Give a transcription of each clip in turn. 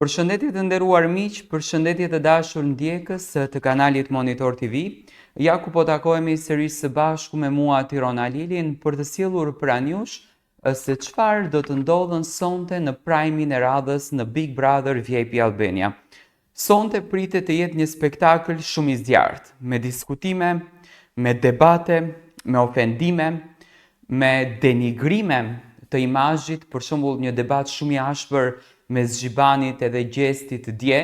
Përshëndetje të nderuar miq, përshëndetje të dashur ndjekës të kanalit Monitor TV. Ja ku po takohemi sërish së bashku me mua Tirona Lilin për të sjellur pranë jush se çfarë do të ndodhen sonte në prajmin e radhës në Big Brother VIP Albania. Sonte pritet të jetë një spektakël shumë i zjarrt, me diskutime, me debate, me ofendime, me denigrime të imazhit, për shembull një debat shumë i ashpër mes Xhibanit edhe Gjestit dje,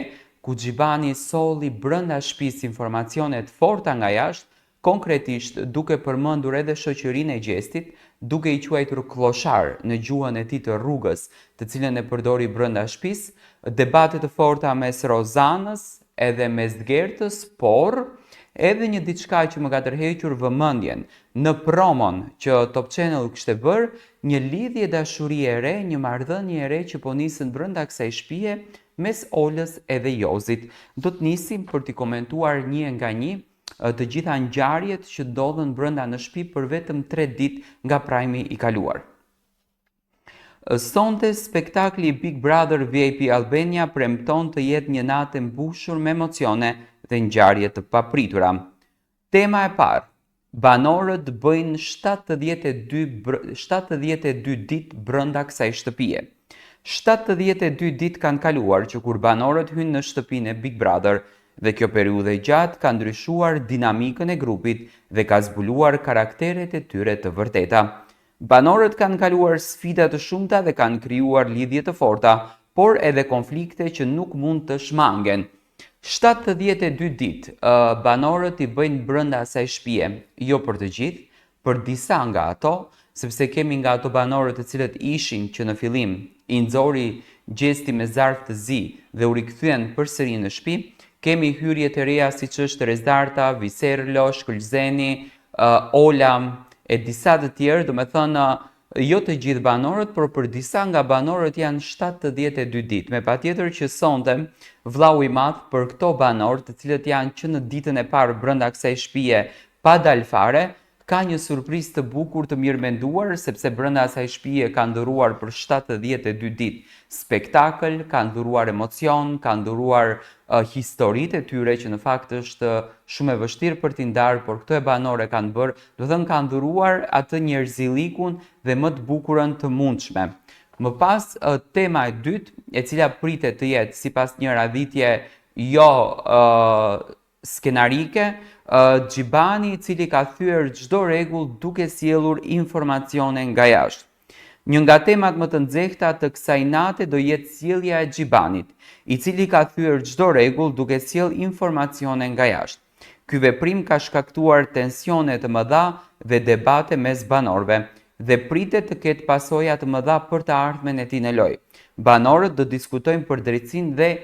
ku Xhibani solli brenda shtëpisë informacione të forta nga jashtë, konkretisht duke përmendur edhe shoqërinë e Gjestit, duke i quajtur kloshar në gjuhën e tij të rrugës, të cilën e përdori brenda shtëpisë, debate të forta mes Rozanës edhe mes Dgertës, por edhe një diçka që më ka tërhequr vëmendjen në promon që Top Channel kishte bërë, një lidhje dashurie e re, një marrëdhënie e re që po nisën brenda kësaj shtëpie mes Olës edhe Jozit. Do të nisim për t'i komentuar një nga një të gjitha ngjarjet që ndodhen brenda në shtëpi për vetëm 3 ditë nga prajmi i kaluar. Sonte spektakli Big Brother VIP Albania premton të jetë një natë e mbushur me emocione dhe ngjarje të papritura. Tema e parë: banorët bëjnë 72 ditë brenda kësaj shtëpie. 72 ditë kanë kaluar që kur banorët hynë në shtëpinë e Big Brother, dhe kjo periudhë e gjatë ka ndryshuar dinamikën e grupit dhe ka zbuluar karakteret e tyre të vërteta. Banorët kanë kaluar sfida të shumta dhe kanë krijuar lidhje të forta, por edhe konflikte që nuk mund të shmangen. 72 ditë banorët i bëjnë brenda asaj shtëpie, jo për të gjithë, për disa nga ato, sepse kemi nga ato banorët të cilët ishin që në fillim i nxori Gjesti me zarf të zi dhe u rikthyen përsëri në shtëpi, kemi hyrje të reja siç është Rezdarta, Viserlo, Shkëlzeni, Ola e disa të tjerë, do me thënë jo të gjithë banorët, por për disa nga banorët janë 72 ditë. Me patjetër që sonte vllau i madh për këto banorë, të cilët janë që në ditën e parë brenda kësaj shtëpie pa dalë fare, ka një surprizë të bukur të mirëmenduar, sepse brenda asaj shtëpie ka ndëruar për 72 ditë spektakël, ka ndëruar emocion, ka ndëruar historitë e tyre që në fakt është shumë e vështirë për t'i ndarë, por këto e banore kanë bërë, do të thënë kanë ndëruar atë njerëzilikun dhe më të bukurën të mundshme. Më pas tema e dytë, e cila pritet të jetë sipas një radhitje jo skenarike, Xhibani i cili ka thyer çdo rregull duke sjellur informacione nga jashtë. Një nga temat më të nxehta të kësaj nate do jetë sjellja e Xhibanit, i cili ka thyer çdo rregull duke sjell informacione nga jashtë. Ky veprim ka shkaktuar tensione të mëdha dhe debate mes banorëve dhe pritet të ketë pasoja të mëdha për të ardhmen e tij në lojë. Banorët do diskutojnë për drejtsinë dhe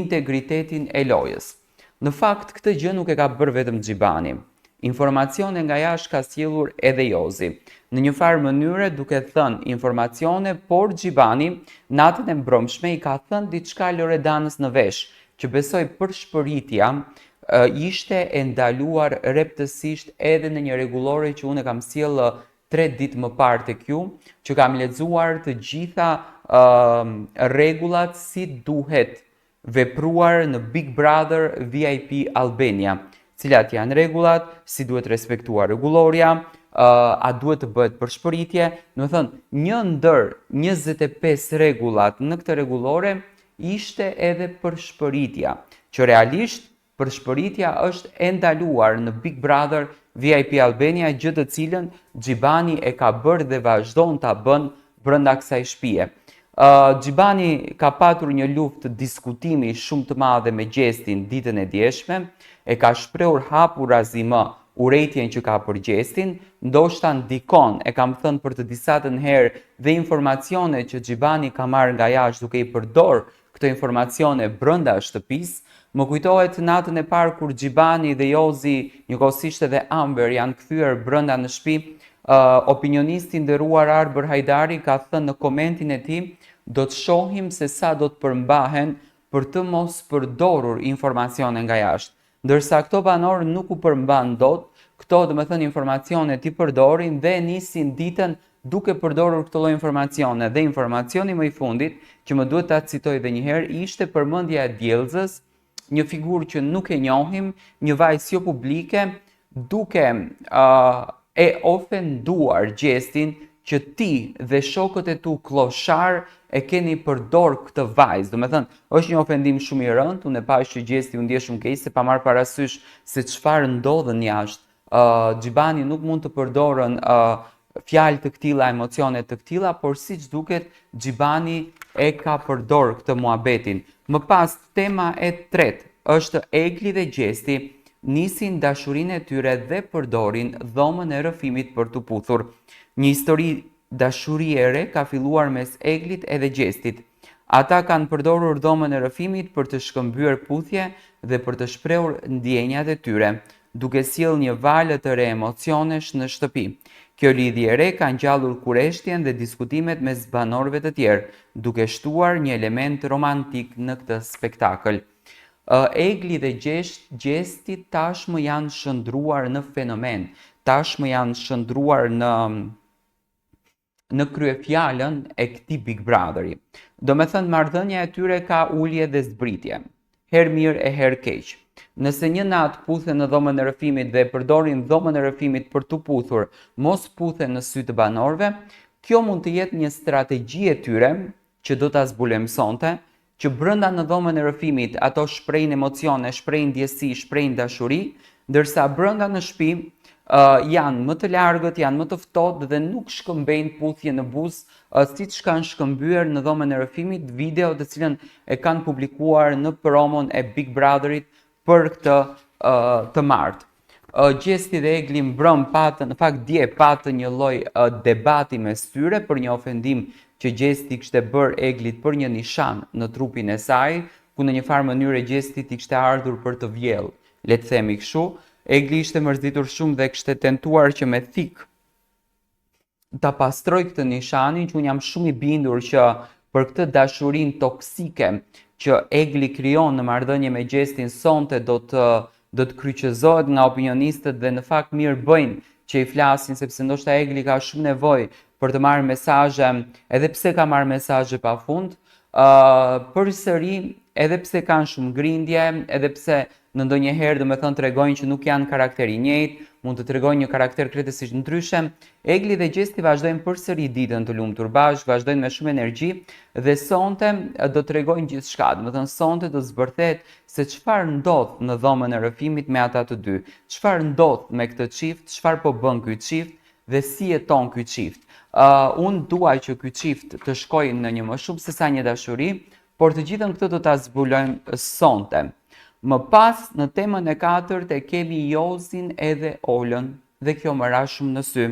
integritetin e lojës. Në fakt, këtë gjë nuk e ka bërë vetëm Xhibani. Informacione nga jashtë ka sjellur edhe Jozi. Në një farë mënyre duke thënë informacione, por Xhibani natën e mbrëmshme i ka thënë diçka Loredanës në vesh, që besoj përshpëritja ishte e ndaluar rreptësisht edhe në një rregullore që unë kam sjellë 3 ditë më parë tek ju, që kam lexuar të gjitha rregullat si duhet vepruar në Big Brother VIP Albania, cilat janë rregullat, si duhet respektuar rregulloria, a duhet të bëhet përshpëritje, do të thënë një ndër 25 rregullat në këtë rregullore ishte edhe përshpëritja, që realisht përshpëritja është e ndaluar në Big Brother VIP Albania, gjë të cilën Xhibani e ka bërë dhe vazhdon ta bën brenda kësaj shtëpie. Xhibani ka patur një luftë diskutimi shumë të madhe me Gjestin ditën e djeshme, e ka shprehur hapurazi më urrëtitjen që ka për Gjestin, ndoshta ndikon, e kam thënë për të disatën herë, dhe informacione që Xhibani ka marrë nga jashtë duke i përdor këto informacione brenda shtëpisë. Më kujtohet natën e parë kur Xhibani dhe Jozi, njëkohësisht edhe Amber, janë kthyer brenda në shtëpi. Opinionisti nderuar Arbër Hajdari ka thënë në komentin e tij: do të shohim se sa do të përmbahen për të mos përdorur informacione nga jashtë. Ndërsa këto banorë nuk u përmban dot, këto informacione ti përdorin dhe nisin ditën duke përdorur këto lloj informacione. Dhe informacioni më i fundit që më duhet ta citoj edhe një herë ishte përmendja e djellzës, një figurë që nuk e njohim, një vajzë jo publike, duke e ofenduar gjestin që ti dhe shokët e tu kloshar e keni përdor këtë vajzë. Do me thënë, është një ofendim shumë i rëndë, unë e pash që gjesti u ndje shumë keq se pa marrë parasysh se çfarë ndodhen jashtë. Xhibani nuk mund të përdorën fjalë të këtilla, emocione të këtilla, por siç duket Xhibani e ka përdor këtë muhabetin. Më pas, tema e tretë është Egli dhe Gjesti nisin dashurinë e tyre dhe përdorin dhomën e rrëfimit për t'u puthur. Një histori dashurie e re ka filluar mes Eglit edhe Gjestit. Ata kanë përdorur dhomën e rrëfimit për të shkëmbyer puthje dhe për të shprehur ndjenjat e tyre, duke sjellë një valë të re emocionesh në shtëpi. Kjo lidhje e re ka ngjallur kurreshtjen dhe diskutimet mes banorëve të tjerë, duke shtuar një element romantik në këtë spektakël. Egli dhe Gjesti tashmë janë shndruar në fenomen, tashmë janë shndruar në kryefjalën e këtij Big Brotheri. Do me thënë, marrëdhënia e tyre ka ulje dhe zbritje, herë mirë e herë keq. Nëse një natë puthen në dhomën e rrëfimit dhe përdorin dhomën e rrëfimit për t'u puthur, mos puthen në sy të banorëve, kjo mund të jetë një strategji e tyre që do ta zbulemsonte, që brenda në dhomën e rrëfimit ato shprehin emocione, shprehin ndjesi, shprehin dashuri, ndërsa brenda në shtëpi janë më të largët, janë më të ftohtë dhe nuk shkëmbejnë puthje në buzë, siç kanë shkëmbyer në dhomën e rrëfimit video të cilën e kanë publikuar në promon e Big Brotherit për këtë të martë. Gjesti dhe Egli mbrëm patën, në fakt dje patën një lloj debati mes tyre për një ofendim që Gjesti kishte bërë Eglit për një nishan në trupin e saj, ku në një farë mënyrë Gjesti i kishte ardhur për të vjellë, le të themi kështu. Egli ishte mërzitur shumë dhe kishte tentuar që me thik ta pastroj këtë nishanin, që unë jam shumë i bindur që për këtë dashurin toksike që Egli krijon në marrëdhënie me Gjestin sonte do të kryqëzohet nga opinionistët dhe në fakt mirë bëjnë që i flasin, sepse ndoshta Egli ka shumë nevojë për të marrë mesazhe, edhe pse ka marrë mesazhe pafund, përsëri, edhe pse kanë shumë grindje, edhe pse në ndonjëherë do me thënë tregojnë që nuk janë karakter i njëjtë, mund të tregojnë një karakter krejtësisht ndryshe. Egli dhe Gjesti vazhdojnë përsëri ditën të lumtur bashkë, vazhdojnë me shumë energji dhe sonte do tregojnë gjithçka. Do me thënë sonte do zbërthet se çfarë ndodh në dhomën e rrëfimit me ata të dy, çfarë ndodh me këtë çift, çfarë po bën ky çift dhe si jeton ky çift. Unë dua që ky çift të shkojë në një më shumë se sa një dashuri, por të gjithën këtë do ta zbulojmë sonte. Më pas, në temën e 4 e kemi Jozin edhe Olën, dhe kjo më ra shumë në sy.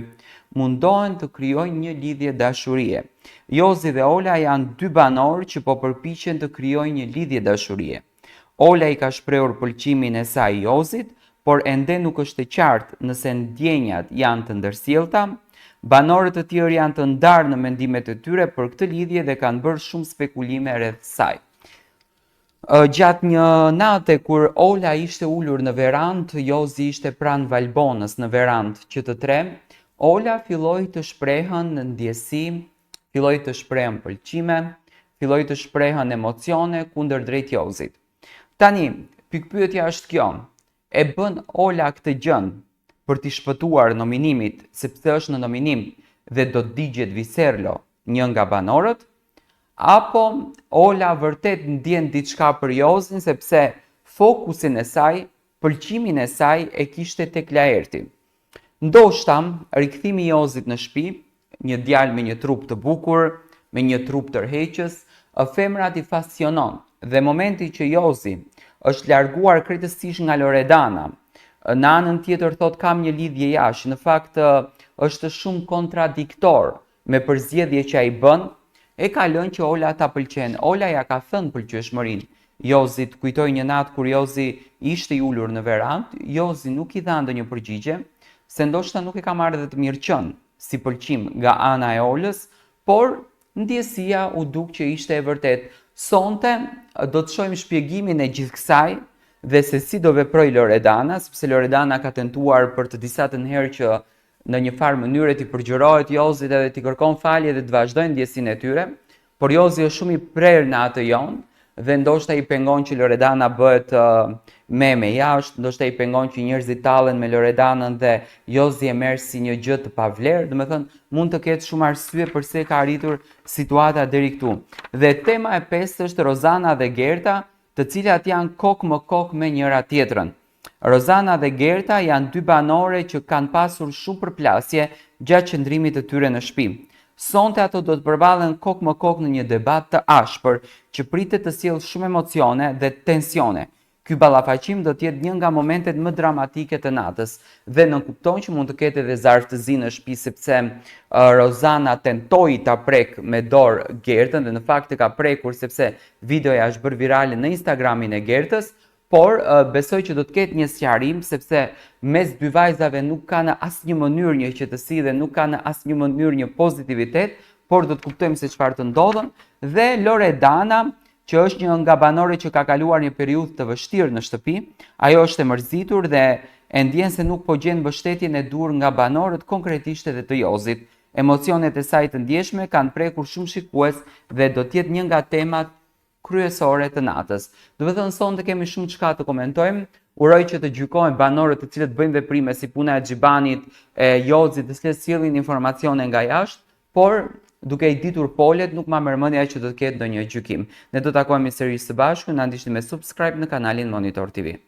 Mundohen të krijojnë një lidhje dashurie. Jozi dhe Ola janë dy banorë që po përpiqen të krijojnë një lidhje dashurie. Ola i ka shprehur pëlqimin e saj Jozit, por ende nuk është e qartë nëse ndjenjat janë të ndërsjellta. Banorët e tjerë janë të ndarë në mendimet e tyre për këtë lidhje dhe kanë bërë shumë spekulime rreth saj. Gjatë një nate kur Ola ishte ulur në verandë, Jozi ishte pranë valbonës në verandë që të tre, Ola filloi të shprehën në ndjesi, filloi të shprehën pëlqime, filloi të shprehën emocione kundër drejt Jozit. Tani, pikpyetja është kjo, e bën Ola këtë gjën për t'i shpëtuar nominimit, sepse është në nominim dhe do të digjet Viserlo, një nga banorët, apo Ola vërtet ndjen diçka për Jozin sepse fokusin e saj, pëlqimin e saj e kishte tek Laerti. Ndoshta rikthimi i Jozit në shtëpi, një djalë me një trup të bukur, me një trup tërheqës, femrat i fascinon dhe momenti që Jozi është larguar krejtësisht nga Loredana, në anën tjetër thot kam një lidhje jashtë, në fakt është shumë kontradiktor me përzgjedhje që ai bën, e ka lënë që Ola ta pëlqen. Ola ja ka thënë pëlqyeshmërinë. Jozit, kujtoj një natë kur Jozi ishte i ulur në verandë, Jozi nuk i dha ndonjë përgjigje, se ndoshta nuk e ka marrë dhe të mirë qenë si pëlqim nga ana e Olës, por ndjesia u duk që ishte e vërtet. Sonte do të shohim shpjegimin e gjithë kësaj, dhe se si do veproj Loredana, sepse Loredana ka tentuar për të disa të herë që në një farë mënyrë t'i përgjërohet Jozit edhe t'i kërkon falje dhe të vazhdojnë ndjesinë e tyre, por Jozi është shumë i prerë në atë jonë dhe ndoshta i pengon që Loredana bëhet me jashtë, ndoshta i pengon që njerëzit tallen me Loredanën dhe Jozi e merr si një gjë të pavlerë, domethënë mund të ketë shumë arsye pse ka arritur situata deri këtu. Dhe tema e pestë është Rozana dhe Gerta, të cilat janë kokë më kokë me njëra tjetrën. Rozana dhe Gerta janë dy banore që kanë pasur shumë përplasje gjatë qëndrimit të tyre në shtëpi. Sonte ato do të përballen kokë më kokë në një debat të ashpër që pritet të sjellë shumë emocione dhe tensione. Ky ballafaqim do të jetë një nga momentet më dramatike të natës dhe nënkupton që mund të ketë edhe zarftëzi në shtëpi sepse Rozana tentoi ta prek me dorë Gertën dhe në fakt e ka prekur sepse videoja është bërë virale në Instagramin e Gertës. Por besoj që do të ketë një sqarim sepse mes dy vajzave nuk ka në asnjë mënyrë një qetësi dhe nuk ka në asnjë mënyrë një pozitivitet, por do të kuptojmë se çfarë të ndodhen. Dhe Loredana, që është një nga banorët që ka kaluar një periudhë të vështirë në shtëpi, ajo është e mërzitur dhe e ndjen se nuk po gjen mbështetjen e dur nga banorët, konkretisht edhe të Jozit. Emocionet e saj të ndjeshme kanë prekur shumë shikues dhe do të jetë një nga temat kryesore të natës. Do të thënë sonte kemi shumë çka të komentojmë. Uroj që të gjykojnë banorët të cilët bëjnë veprime si puna e Xhibanit, e Jozit, të cilët sjellin informacione nga jashtë, por duke i ditur polet nuk ma merr mendja që do të ketë ndonjë gjykim. Ne do të takohemi sërish së bashku, na ndiqni me subscribe në kanalin Monitor TV.